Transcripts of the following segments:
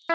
Hey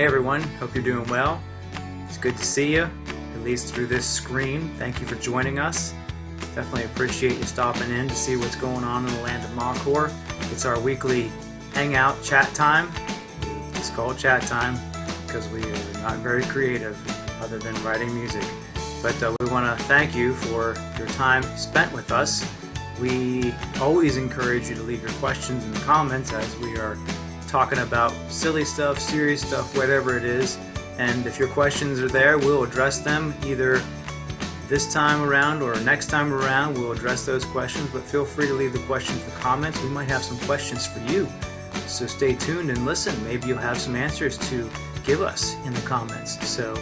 everyone, hope you're doing well. It's good to see you, at least through this screen. Thank you for joining us. Definitely appreciate you stopping in to see what's going on in the land of Mawcore. It's our weekly hangout chat time. It's called chat time because we are not very creative other than writing music. But we want to thank you for your time spent with us. We always encourage you to leave your questions in the comments as we are talking about silly stuff, serious stuff, whatever it is. And if your questions are there, we'll address them either this time around or next time around. We'll address those questions, but feel free to leave the questions in the comments. We might have some questions for you. So stay tuned and listen. Maybe you'll have some answers to give us in the comments. So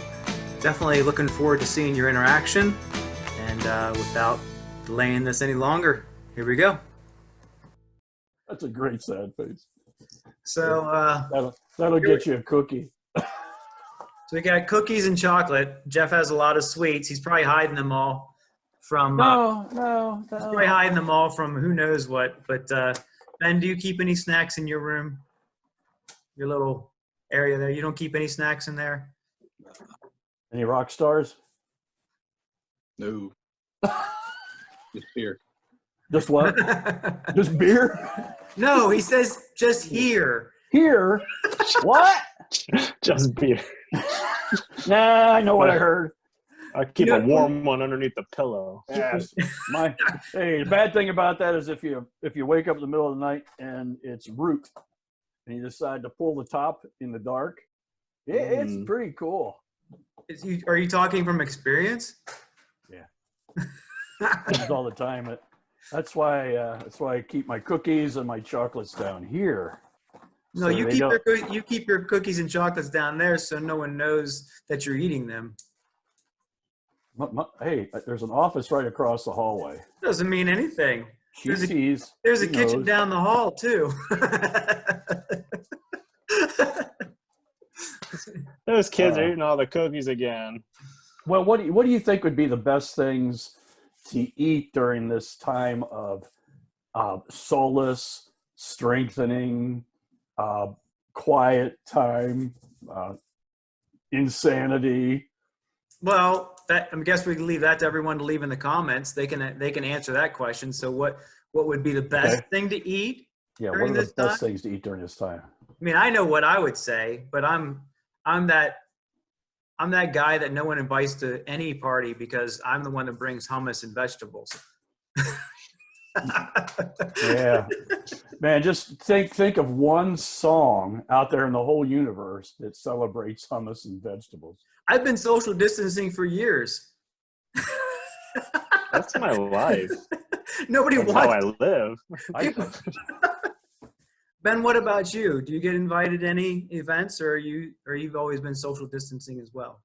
definitely looking forward to seeing your interaction. And without delaying this any longer, here we go. That's a great sad face. So that'll get you a cookie. So we got cookies and chocolate. Jeff has a lot of sweets. He's probably hiding them all from. No. He's probably hiding them all from who knows what. But Ben, do you keep any snacks in your room? Your little area there. You don't keep any snacks in there? Any rock stars? No. Just beer. Just what? Just beer? No, he says just here. Here? What? Just beer. Nah, I know what I heard. I keep a warm one underneath the pillow. Yes. Hey, the bad thing about that is if you wake up in the middle of the night and it's root and you decide to pull the top in the dark, it's pretty cool. Are you talking from experience? Yeah. Happens all the time. That's why I keep my cookies and my chocolates down here. No, So you keep your cookies and chocolates down there so no one knows that you're eating them. Hey, there's an office right across the hallway. Doesn't mean anything. There's a kitchen down the hall too. Those kids are eating all the cookies again. Well, what do you think would be the best things to eat during this time of solace, strengthening, quiet time, insanity? Well, I guess we can leave that to everyone to leave in the comments. They can answer that question. So what would be the best thing to eat? Yeah, what are the best things to eat during this time? I mean, I know what I would say, but I'm that guy that no one invites to any party because I'm the one that brings hummus and vegetables. Yeah, man, just think of one song out there in the whole universe that celebrates hummus and vegetables. I've been social distancing for years. That's my life. That's how I live. Ben, what about you? Do you get invited to any events, or you've always been social distancing as well?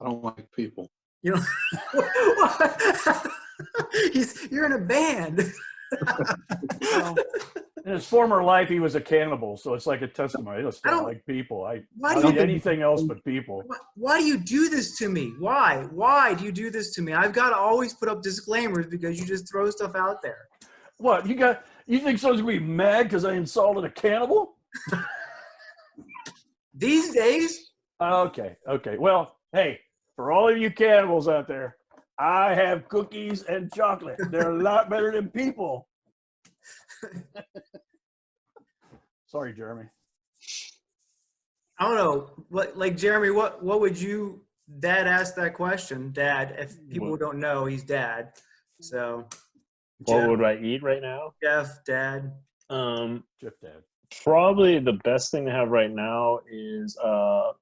I don't like people. You know, you're in a band. In his former life, he was a cannibal, so it's like a testimony. I just don't like people. I don't eat anything else but people. Why do you do this to me? Why? Why do you do this to me? I've got to always put up disclaimers because you just throw stuff out there. What, you think someone's gonna be mad because I insulted a cannibal? These days, Okay. Well, hey, for all of you cannibals out there, I have cookies and chocolate. They're a lot better than people. Sorry, Jeremy. I don't know. Like Jeremy, what would you? Dad asked that question. Dad, if people What? don't know, he's Dad. So, What would I eat right now? Jeff, Dad. Jeff Dad. Probably the best thing to have right now is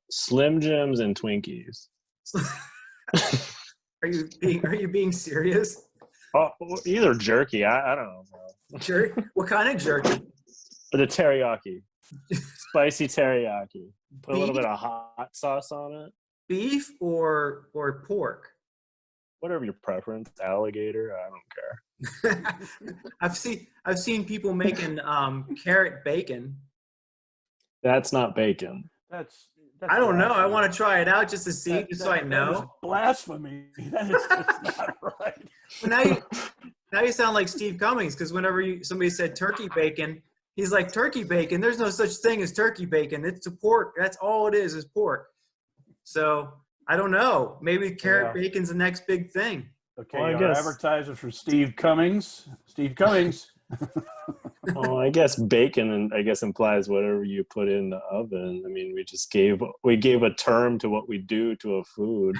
Slim Jims and Twinkies. Are you being serious? Oh, either jerky. I don't know. Jerky? What kind of jerky? But the teriyaki, spicy teriyaki. Put a little Beef? bit of hot sauce on it. Beef or pork? Whatever your preference. Alligator. I don't care. I've seen people making carrot bacon. That's not bacon. That's I don't know. I blasphemy. want to try it out just to see, just so I That is know. blasphemy. That is just not right. But now you sound like Steve Cummings, because whenever somebody said turkey bacon, he's like, turkey bacon. There's no such thing as turkey bacon. It's a pork. That's all it is pork. So I don't know. Maybe carrot bacon's the next big thing. Okay, Well, I our guess- advertiser for Steve Cummings. Steve Cummings. Well, I guess bacon and I guess implies whatever you put in the oven. I mean, we gave a term to what we do to a food.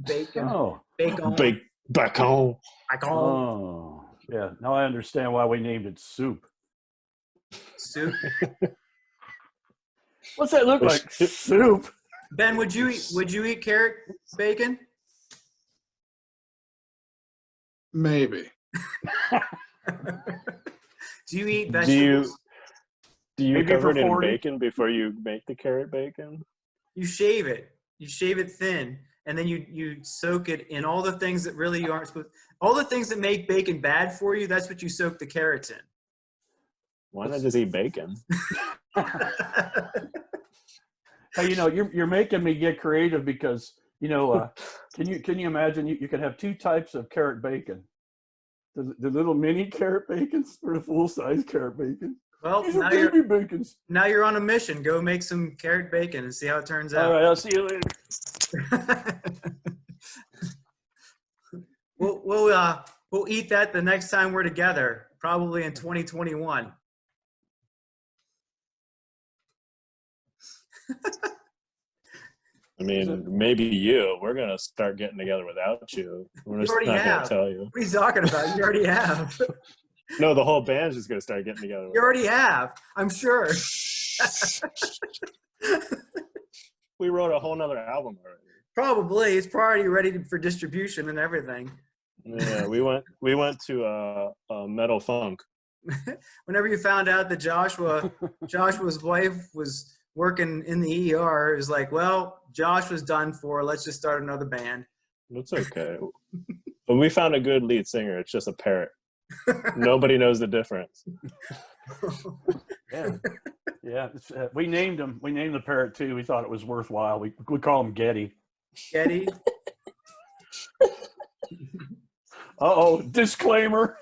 Bacon. Oh. Bacon. Bacon. Bacon. Oh. Yeah. Now I understand why we named it soup. Soup. What's that look like? Soup. Ben, would you eat carrot bacon? Maybe. Do you eat Do vegetables? you Maybe cover for it in 40? bacon before you make the carrot bacon? You shave it. You shave it thin, and then you soak it in all the things that really aren't supposed. All the things that make bacon bad for you. That's what you soak the carrots in. Why not just eat bacon? Hey, you're making me get creative because can you imagine you could have two types of carrot bacon, the little mini carrot bacons or the full size carrot bacon. Well, These are baby bacons. now you're on a mission. Go make some carrot bacon and see how it turns out. All right, I'll see you later. We'll eat that the next time we're together, probably in 2021. I mean, maybe we're going to start getting together without you. We're just already not going have. to tell you. What are you talking about? You already have. No, the whole band's just going to start getting together. You already have. I'm sure. We wrote a whole nother album already. Probably. It's already ready for distribution and everything. Yeah, we went to Metal Funk. Whenever you found out that Joshua's wife was working in the ER, it was like, well, Josh was done for. Let's just start another band. It's okay. When we found a good lead singer, it's just a parrot. Nobody knows the difference. Yeah. We named him. We named the parrot too. We thought it was worthwhile. We call him Getty. Getty. Uh-oh, disclaimer.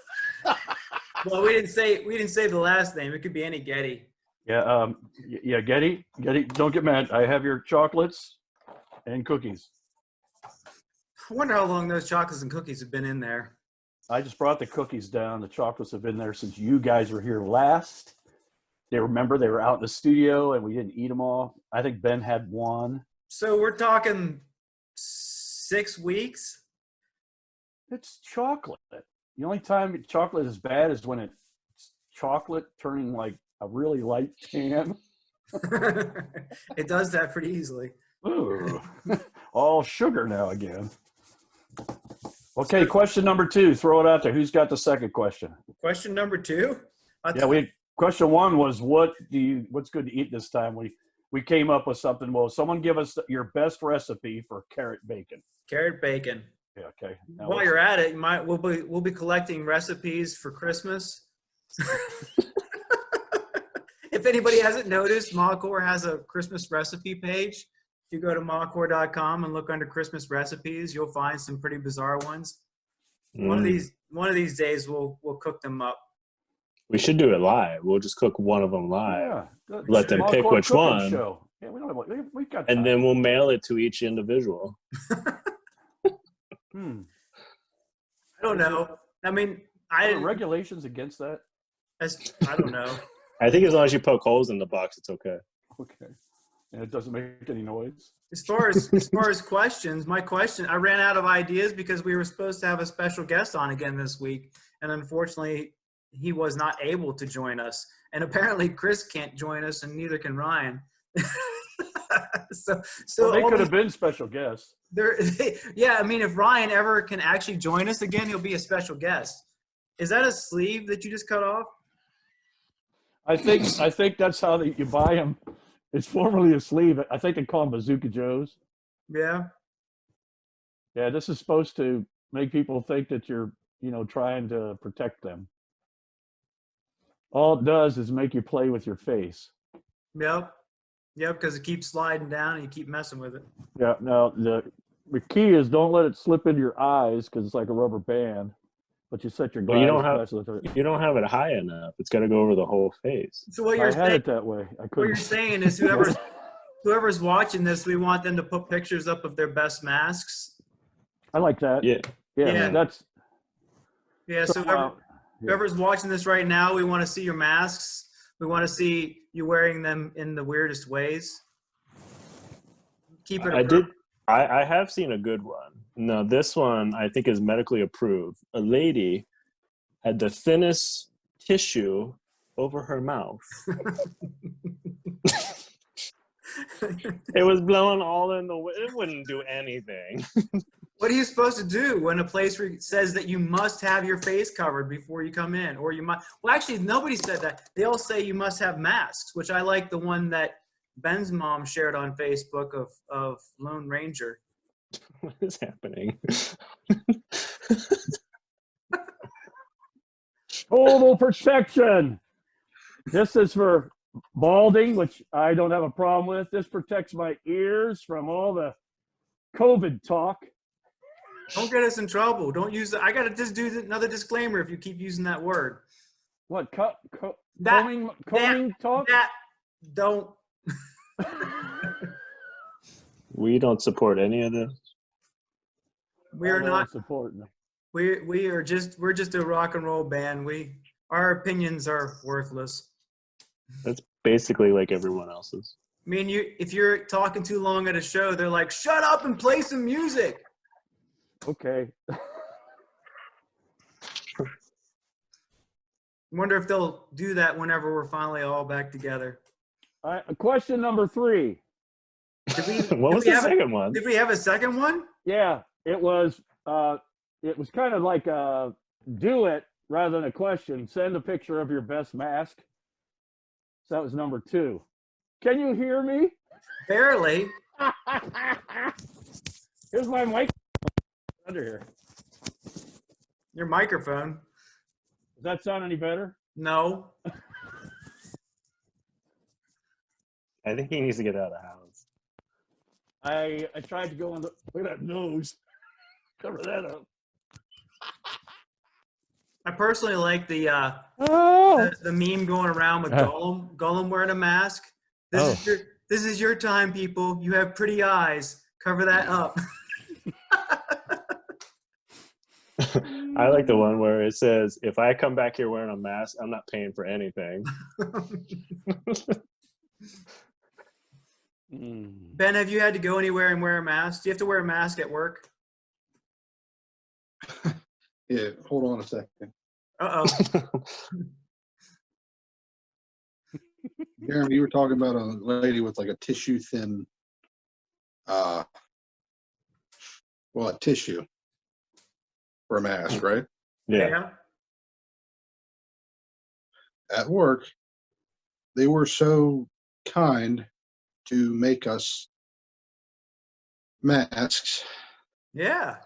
Well, we didn't say the last name. It could be any Getty. Yeah, Getty, don't get mad. I have your chocolates and cookies. I wonder how long those chocolates and cookies have been in there. I just brought the cookies down. The chocolates have been there since you guys were here last. They were out in the studio and we didn't eat them all. I think Ben had one. So we're talking 6 weeks. It's chocolate. The only time chocolate is bad is when it's chocolate turning like a really light tan. It does that pretty easily. Ooh. All sugar now again. Okay, question number 2. Throw it out there. Who's got the second question? Question number 2. Question 1 was what's good to eat this time? We came up with something. Well, someone give us your best recipe for carrot bacon. Carrot bacon. Yeah, okay. Now While you're at it, we'll be collecting recipes for Christmas. If anybody hasn't noticed, Mawcore has a Christmas recipe page. If you go to mawcore.com and look under Christmas recipes, you'll find some pretty bizarre ones. One of these days we'll cook them up. We should do it live. We'll just cook one of them live. Yeah, Let them pick Mawcore which cooking one. Show. Yeah, we don't We've got And time. then we'll mail it to each individual. Hmm. I don't know. I mean, Are there regulations against that? I don't know. I think as long as you poke holes in the box, it's okay. Okay. And it doesn't make any noise. As far as questions, I ran out of ideas because we were supposed to have a special guest on again this week, and unfortunately, he was not able to join us. And apparently, Chris can't join us, and neither can Ryan. so Well, they all could these- have been special guests. yeah, I mean, if Ryan ever can actually join us again, he'll be a special guest. Is that a sleeve that you just cut off? I think that's how you buy them. It's formerly a sleeve. I think they call them Bazooka Joes. Yeah. Yeah, this is supposed to make people think that you're, trying to protect them. All it does is make you play with your face. Yep. Yep, because it keeps sliding down and you keep messing with it. Yeah. Now the key is don't let it slip into your eyes because it's like a rubber band. But you set your But glasses. you don't have it high enough. It's got to go over the whole face. So what I you're had saying, it that way. I what couldn't. you're saying is whoever's watching this, we want them to put pictures up of their best masks. I like that. Yeah. Yeah. That's Yeah. So whoever's watching this right now, we want to see your masks. We want to see you wearing them in the weirdest ways. Keep it. I have seen a good one. No, this one I think is medically approved. A lady had the thinnest tissue over her mouth. It was blowing all in the wind. It wouldn't do anything. What are you supposed to do when a place says that you must have your face covered before you come in, or you might? Well, actually, nobody said that. They all say you must have masks, which I like the one that Ben's mom shared on Facebook of Lone Ranger. What is happening? total protection. This is for balding, which I don't have a problem with. This protects my ears from all the COVID talk. Don't get us in trouble. Don't use it. I got to just do another disclaimer if you keep using that word. What? That- combing talk? That don't. We don't support any of this. We're I don't not. supporting them. We're just a rock and roll band. Our opinions are worthless. That's basically like everyone else's. I mean, if you're talking too long at a show, they're like, "Shut up and play some music." Okay. Wonder if they'll do that whenever we're finally all back together. Question number 3. What was the second one? Did we have a second one? Yeah, it was kind of like a do it rather than a question. Send a picture of your best mask. So that was number 2. Can you hear me? Barely. Here's my mic under here. Your microphone. Does that sound any better? No. I think he needs to get out of the house. I tried to go on the look at that nose. Cover that up. I personally like the meme going around with Gollum wearing a mask. This is your time, people. You have pretty eyes. Cover that up. I like the one where it says, if I come back here wearing a mask, I'm not paying for anything. Ben, have you had to go anywhere and wear a mask? Do you have to wear a mask at work? Yeah, hold on a second. Uh-oh. Jeremy, you were talking about a lady with like a tissue thin, a tissue for a mask, right? Yeah. At work, they were so kind to make us masks, Yeah.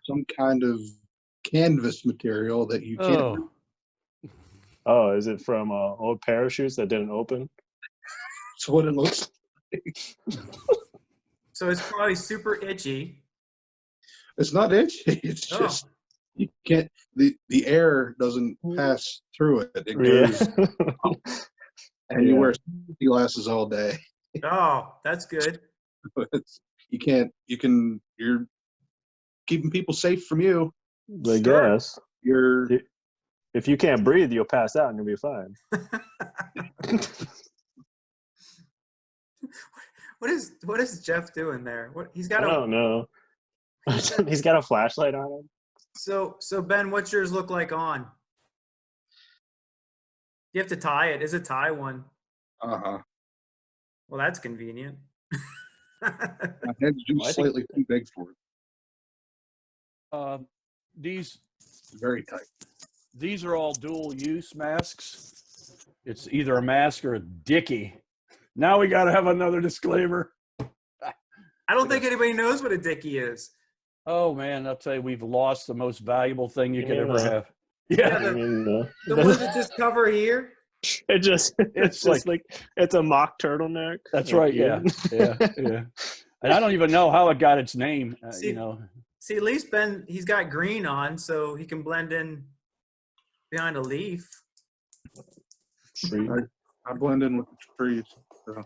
some kind of canvas material that you can't. Oh, is it from old parachutes that didn't open? That's what it looks like. So it's probably super itchy. It's not itchy. It's just you can't. The air doesn't pass through it. It goes, and you wear glasses all day. Oh, that's good. You're keeping people safe from you. I Sure. guess. You're If you can't breathe, you'll pass out and you'll be fine. What is Jeff doing there? What he's got I a don't know. He's got a flashlight on him. so Ben, what's yours look like on? You have to tie it. Is a tie one? uh-huh. Well, that's convenient. My head's Well, I just think- slightly too big for it. These It's very tight. these are all dual use masks. It's either a mask or a dicky. Now we got to have another disclaimer. I don't think anybody knows what a dicky is. Oh man, I'll tell you, we've lost the most valuable thing you could Yeah. ever have. Yeah, Yeah, I mean, the ones that just cover here. it's It's just like it's a mock turtleneck. that's Like, right. Yeah, yeah. And I don't even know how it got its name. See- You know, See, at least Ben, he's got green on, so he can blend in behind a leaf. Tree. I blend in with the trees. So.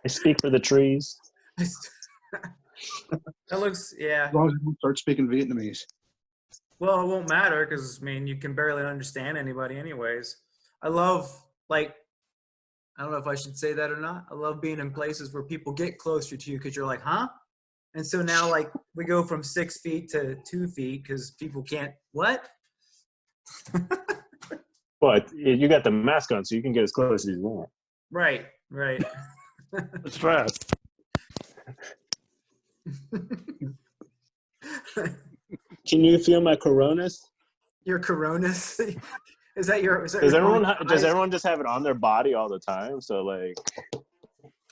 I speak for the trees. That looks, yeah. As long as you don't start speaking Vietnamese. Well, it won't matter because, I mean, you can barely understand anybody anyways. I love, like, I don't know if I should say that or not. I love being in places where people get closer to you because you're like, huh? And so now, like, we go from 6 feet to 2 feet because people can't, what? But you got the mask on, so you can get as close as you want. Right, right. that's right. Can you feel my coronas? Your coronas? Is that your? Is that Does your everyone eyes? does everyone just have it on their body all the time? So like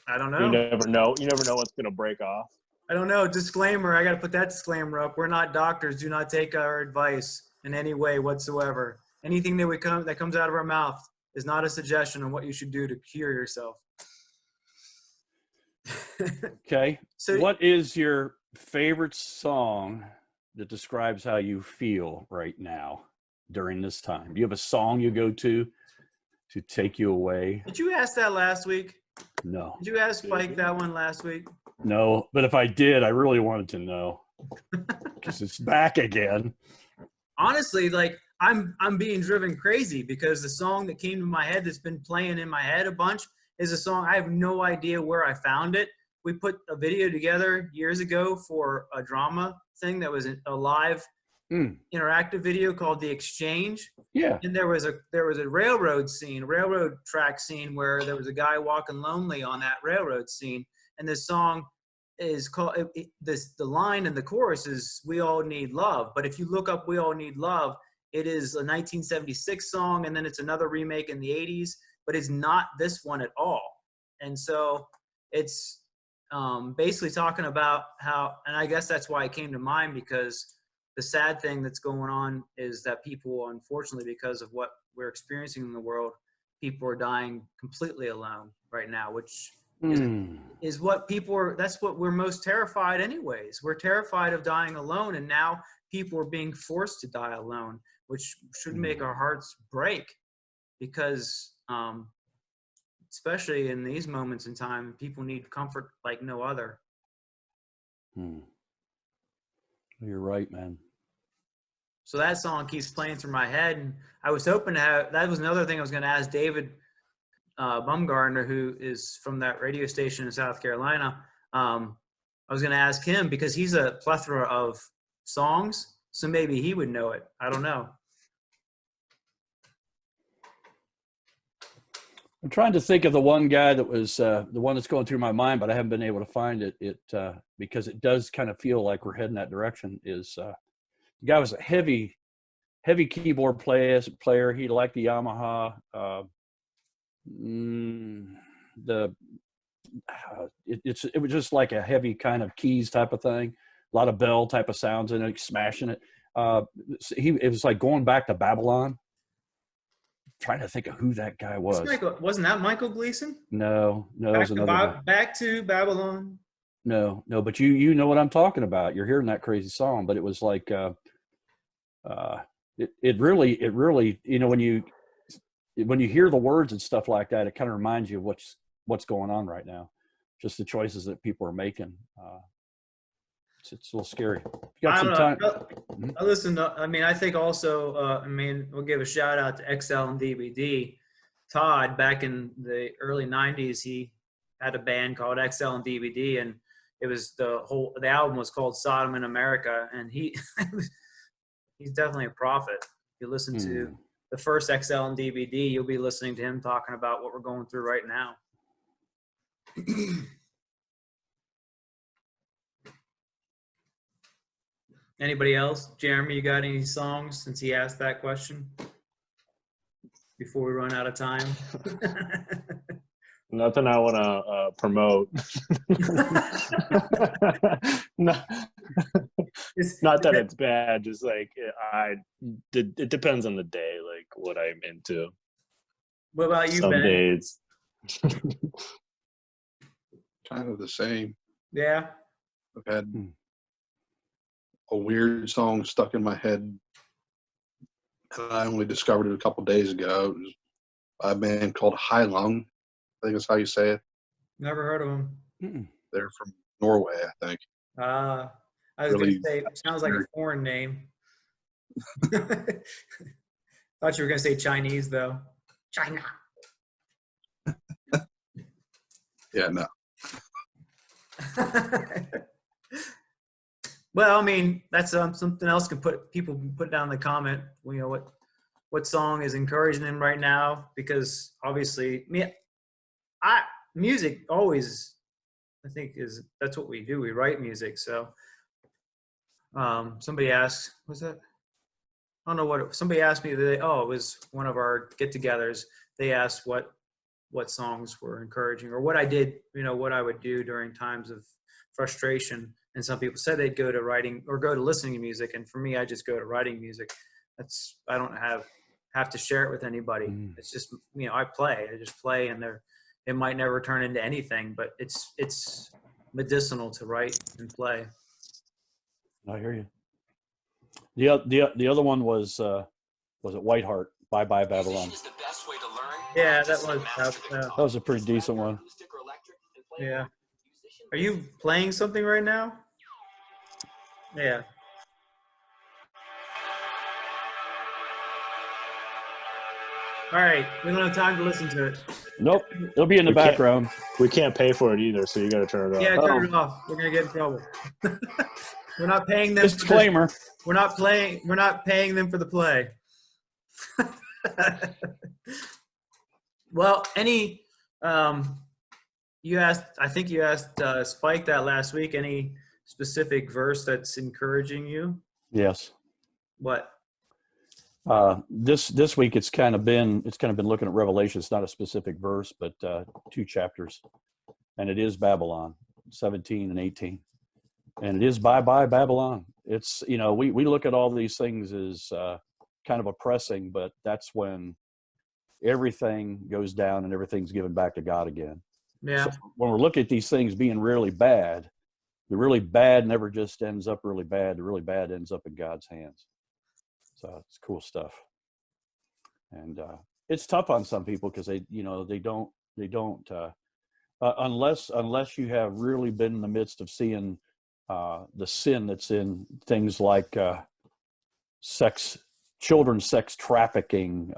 I don't you know. never know. You never know what's gonna break off. I don't know. Disclaimer. I got to put that disclaimer up. We're not doctors. Do not take our advice in any way whatsoever. Anything that comes out of our mouth is not a suggestion on what you should do to cure yourself. Okay. So What is your favorite song that describes how you feel right now during this time? Do you have a song you go to take you away? did you ask that last week? No, Did you ask Spike that one last week? no. But if I did, I really wanted to know because it's back again. Honestly, like I'm being driven crazy because the song that came to my head that's been playing in my head a bunch is a song I have no idea where I found it. We put a video together years ago for a drama thing that was a live interactive video called The Exchange. Yeah. And there was a railroad track scene where there was a guy walking lonely on that railroad scene. And this song is called the line in the chorus is "We All Need Love." But if you look up "We All Need Love," it is a 1976 song, and then it's another remake in the 80s. But it's not this one at all. And so it's basically talking about how, and I guess that's why it came to mind, because the sad thing that's going on is that people, unfortunately, because of what we're experiencing in the world, people are dying completely alone right now, which is what that's what we're most terrified anyways. We're terrified of dying alone, and now people are being forced to die alone, which should make our hearts break, because especially in these moments in time, people need comfort like no other. You're right, man. So that song keeps playing through my head, and I was hoping to have, that was another thing I was going to ask David Bumgardner, who is from that radio station in South Carolina. I was going to ask him because he's a plethora of songs, so maybe he would know it. I don't know. I'm trying to think of the one guy that was the one that's going through my mind, but I haven't been able to find it. Because it does kind of feel like we're heading that direction. Is the guy was a heavy keyboard player. He liked the Yamaha. It was just like a heavy kind of keys type of thing. A lot of bell type of sounds in it, smashing it. It was like going back to Babylon. Trying to think of who that guy was. Wasn't that Michael Gleason? No, it was another guy. Back to Babylon. No, but you know what I'm talking about. You're hearing that crazy song, but it was like it really, you know, when you when you hear the words and stuff like that, it kind of reminds you of what's going on right now. Just the choices that people are making. It's a little scary. You got I some don't know. time? I listen to, I mean, I think also, we'll give a shout out to XL and DVD. Todd, back in the early 90s, he had a band called XL and DVD, and it was the album was called Sodom in America, and he's definitely a prophet. If you listen to the first XL and DVD, you'll be listening to him talking about what we're going through right now. Anybody else? Jeremy, you got any songs since he asked that question before we run out of time? Nothing I want to promote. not that it's bad, just like it depends on the day, like what I'm into. What about you, Some Ben? days. Kind of the same. Yeah. I've had a weird song stuck in my head, and I only discovered it a couple days ago. It was by a band called High Lung. I think that's how you say it. Never heard of them. They're from Norway, I think. I was Really going to say, it sounds like a foreign name. Thought you were going to say Chinese, though. China. Yeah, no. Well, I mean, that's something else people can put down in the comment. You know, what song is encouraging them right now? Because obviously, music always, I think, that's what we do. We write music. So, somebody asked, was that? I don't know somebody asked me today. Oh, it was one of our get-togethers. They asked what songs were encouraging, or what I did, what I would do during times of frustration. And some people said they'd go to writing or go to listening to music. And for me, I just go to writing music. I don't have to share it with anybody. It's just, I just play, and it might never turn into anything, but it's medicinal to write and play. I hear you. The other one was it Whiteheart, Bye Bye Babylon. Yeah, that was a pretty decent one. Yeah. Are you playing something right now? Yeah. All right, we don't have time to listen to it. Nope, it'll be in the background. We can't pay for it either, so you got to turn it off. Yeah, turn it off. We're gonna get in trouble. We're not paying them. Disclaimer. We're not paying them for the play. Well, you asked Spike that last week. Any specific verse that's encouraging you? Yes. What? This week it's kind of been looking at Revelation. It's not a specific verse, but 2 chapters, and it is Babylon 17 and 18, and it is Bye Bye Babylon. It's we look at all these things as kind of oppressing, but that's when everything goes down and everything's given back to God again. Yeah. So when we're looking at these things being really bad, the really bad never just ends up really bad. The really bad ends up in God's hands. So it's cool stuff. And it's tough on some people because they don't unless you have really been in the midst of seeing the sin that's in things like children's sex trafficking,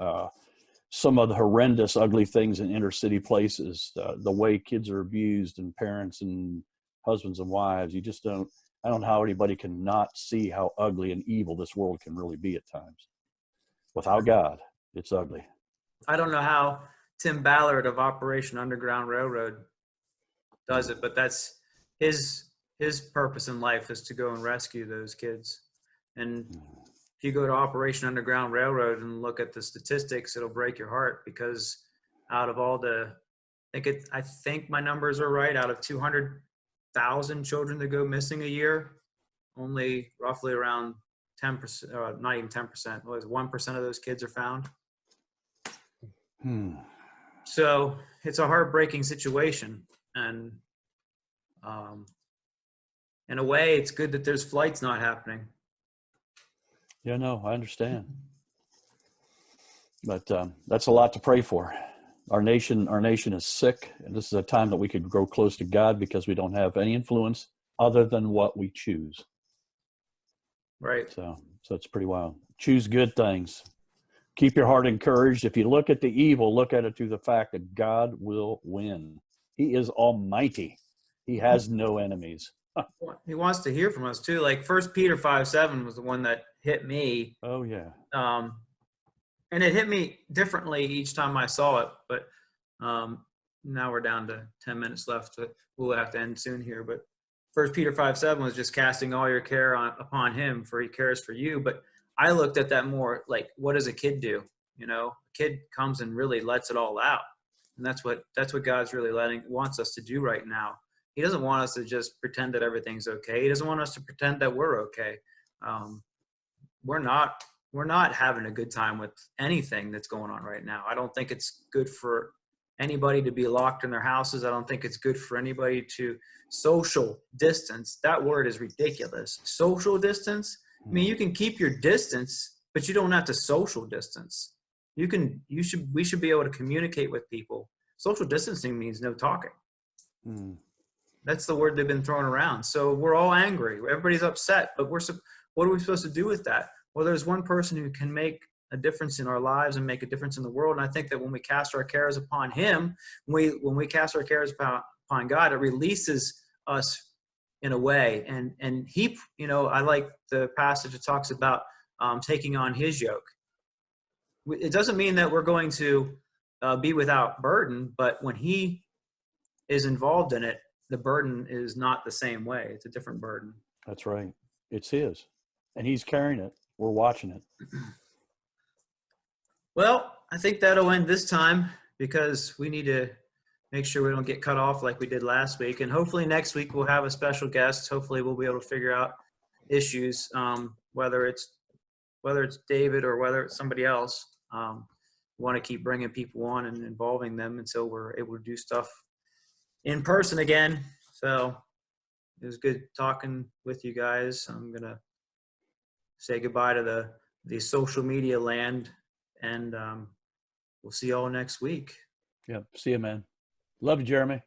some of the horrendous, ugly things in inner city places, the way kids are abused, and parents and husbands and wives. I don't know how anybody can not see how ugly and evil this world can really be at times. Without God, it's ugly. I don't know how Tim Ballard of Operation Underground Railroad does it, but that's his purpose in life, is to go and rescue those kids. And if you go to Operation Underground Railroad and look at the statistics, it'll break your heart, because out of all I think my numbers are right, out of 200,000 children that go missing a year, only roughly around 10%, not even 10%, 1% of those kids are found. So it's a heartbreaking situation. And in a way, it's good that there's flights not happening. Yeah, no, I understand. But that's a lot to pray for. Our nation is sick, and this is a time that we could grow close to God because we don't have any influence other than what we choose. Right. So it's pretty wild. Choose good things. Keep your heart encouraged. If you look at the evil, look at it through the fact that God will win. He is almighty. He has no enemies. He wants to hear from us too. Like 1 Peter 5:7 was the one that hit me. Oh, yeah. And it hit me differently each time I saw it. But now we're down to 10 minutes left. We'll have to end soon here. But 1 Peter 5:7 was just casting all your care upon him, for he cares for you. But I looked at that more like, what does a kid do? You know, a kid comes and really lets it all out. And that's what God's really wants us to do right now. He doesn't want us to just pretend that everything's okay. He doesn't want us to pretend that we're okay. We're not having a good time with anything that's going on right now. I don't think it's good for anybody to be locked in their houses. I don't think it's good for anybody to social distance. That word is ridiculous. Social distance. I mean, you can keep your distance, but you don't have to social distance. We should be able to communicate with people. Social distancing means no talking. That's the word they've been throwing around. So we're all angry. Everybody's upset, but what are we supposed to do with that? Well, there's one person who can make a difference in our lives and make a difference in the world. And I think that when we cast our cares upon him, when we cast our cares upon God, it releases us in a way. And he, I like the passage that talks about taking on his yoke. It doesn't mean that we're going to be without burden, but when he is involved in it, the burden is not the same way. It's a different burden. That's right. It's his. And he's carrying it. We're watching it. Well, I think that'll end this time because we need to make sure we don't get cut off like we did last week. And hopefully next week we'll have a special guest. Hopefully we'll be able to figure out issues, whether it's David or whether it's somebody else. We want to keep bringing people on and involving them until we're able to do stuff in person again. So it was good talking with you guys. I'm going to say goodbye to the social media land, and we'll see you all next week. Yep. See you, man. Love you, Jeremy.